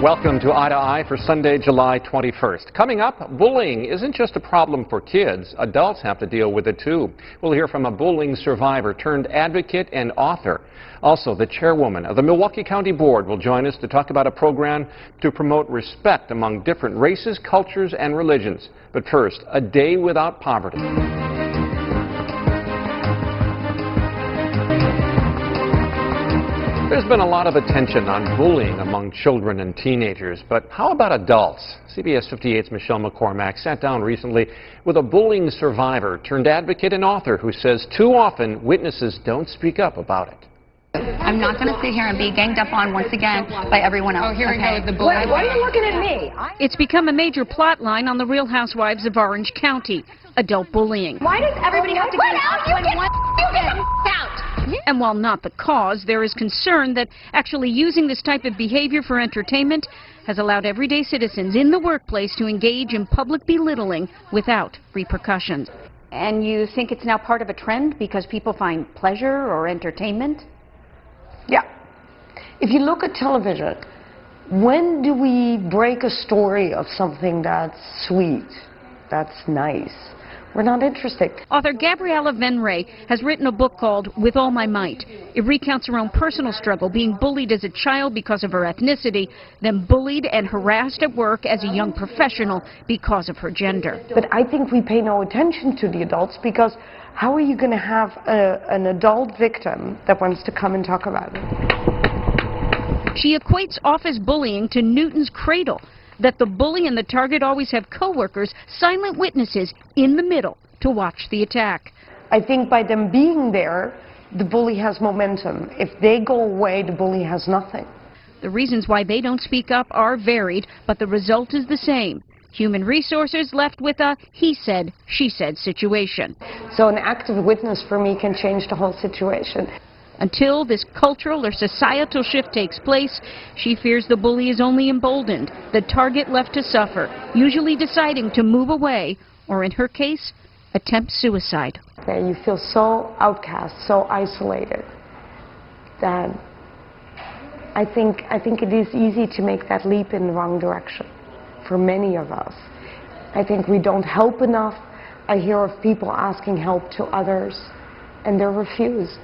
Welcome to Eye to Eye for Sunday, July 21st. Coming up, bullying isn't just a problem for kids. Adults have to deal with it too. We'll hear from a bullying survivor turned advocate and author. Also, the chairwoman of the Milwaukee County Board will join us to talk about a program to promote respect among different races, cultures, and religions. But first, a day without poverty. There's been a lot of attention on bullying among children and teenagers, but how about adults? CBS 58's Michele McCormick sat down recently with a bullying survivor turned advocate and author who says too often witnesses don't speak up about it. I'm not going to sit here and be ganged up on once again by everyone else. Oh, here we go with the bullying. Why are you looking at me? It's become a major plot line on The Real Housewives of Orange County, adult bullying. Why does everybody have to get out? You get out! And while not the cause, there is concern that actually using this type of behavior for entertainment has allowed everyday citizens in the workplace to engage in public belittling without repercussions. And you think it's now part of a trend because people find pleasure or entertainment? Yeah. If you look at television, when do we break a story of something that's sweet, that's nice? We're not interested. Author Gabriella van Rij has written a book called With All My Might. It recounts her own personal struggle, being bullied as a child because of her ethnicity, then bullied and harassed at work as a young professional because of her gender. But I think we pay no attention to the adults because how are you going to have an adult victim that wants to come and talk about it? She equates office bullying to Newton's cradle, that the bully and the target always have co-workers, silent witnesses, in the middle to watch the attack. I think by them being there, the bully has momentum. If they go away, the bully has nothing. The reasons why they don't speak up are varied, but the result is the same. Human resources left with a he said, she said situation. So an active witness for me can change the whole situation. Until this cultural or societal shift takes place, she fears the bully is only emboldened, the target left to suffer, usually deciding to move away, or in her case, attempt suicide. You feel so outcast, so isolated, that I think it is easy to make that leap in the wrong direction for many of us. I think we don't help enough. I hear of people asking help to others, and they're refused.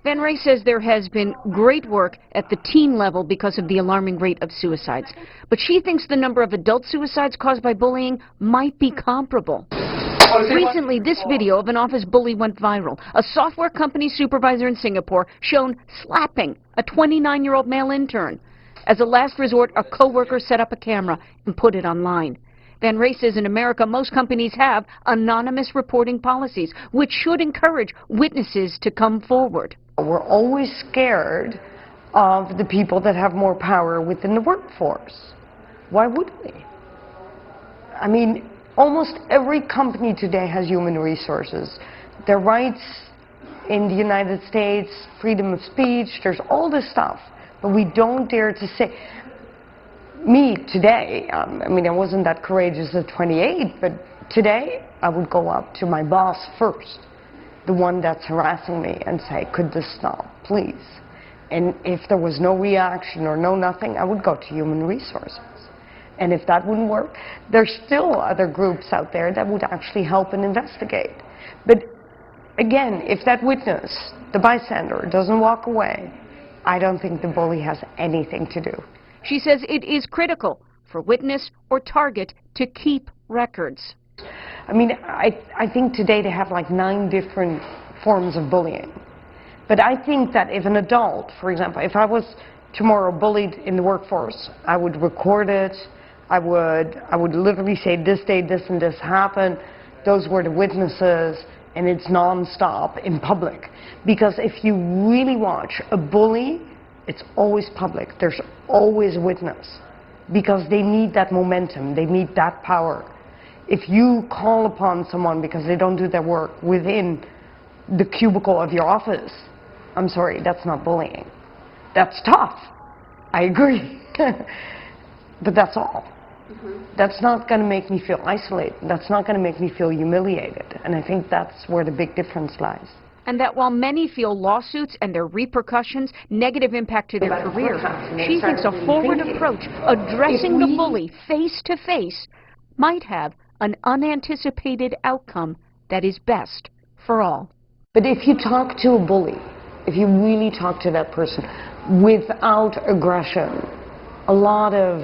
Van Rij says there has been great work at the teen level because of the alarming rate of suicides. But she thinks the number of adult suicides caused by bullying might be comparable. Recently, this video of an office bully went viral. A software company supervisor in Singapore shown slapping a 29-year-old male intern. As a last resort, a coworker set up a camera and put it online. Van Rij says in America, most companies have anonymous reporting policies, which should encourage witnesses to come forward. We're always scared of the people that have more power within the workforce. Why would we? I mean, almost every company today has human resources. Their rights in the United States, freedom of speech, there's all this stuff. But we don't dare to say, me today, I mean, I wasn't that courageous at 28, but today I would go up to my boss first, the one that's harassing me, and say, could this stop, please? And if there was no reaction or no nothing, I would go to human resources. And if that wouldn't work, there's still other groups out there that would actually help and investigate. But again, if that witness, the bystander, doesn't walk away, I don't think the bully has anything to do. She says it is critical for witness or target to keep records. I mean, I think today they have like 9 different forms of bullying. But I think that if an adult, for example, if I was tomorrow bullied in the workforce, I would record it. I would literally say this day, this and this happened. Those were the witnesses, and it's non-stop in public. Because if you really watch a bully, it's always public. There's always a witness. Because they need that momentum. They need that power. If you call upon someone because they don't do their work within the cubicle of your office, I'm sorry, that's not bullying. That's tough. I agree. But that's all. That's not going to make me feel isolated. That's not going to make me feel humiliated. And I think that's where the big difference lies. And that while many feel lawsuits and their repercussions negative impact to their career, she thinks a forward approach, addressing the bully face to face, might have an unanticipated outcome that is best for all. But if you talk to a bully, if you really talk to that person without aggression, a lot of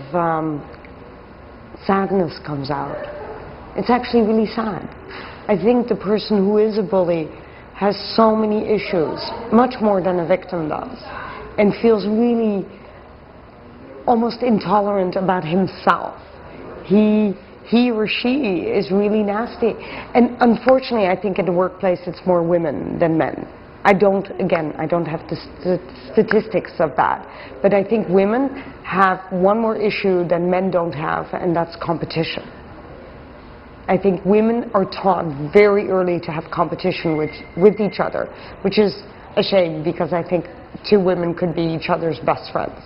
sadness comes out. It's actually really sad. I think the person who is a bully has so many issues, much more than a victim does, and feels really almost intolerant about himself. He or she is really nasty. And unfortunately, I think in the workplace it's more women than men. I don't have the statistics of that, but I think women have one more issue than men don't have, and that's competition. I think women are taught very early to have competition with each other, which is a shame because I think two women could be each other's best friends.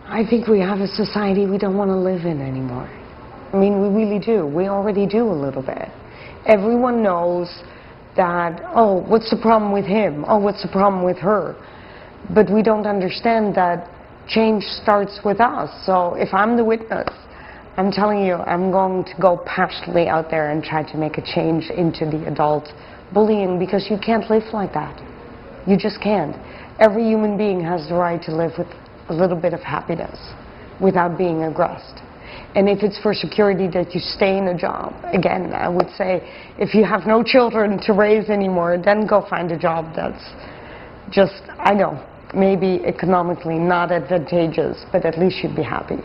I think we have a society we don't want to live in anymore. I mean, we really do. We already do a little bit. Everyone knows that, oh, what's the problem with him? Oh, what's the problem with her? But we don't understand that change starts with us. So if I'm the witness, I'm telling you, I'm going to go passionately out there and try to make a change into the adult bullying, because you can't live like that. You just can't. Every human being has the right to live with a little bit of happiness without being aggressed. And if it's for security that you stay in a job, again, I would say, if you have no children to raise anymore, then go find a job that's just, I know, maybe economically not advantageous, but at least you'd be happy.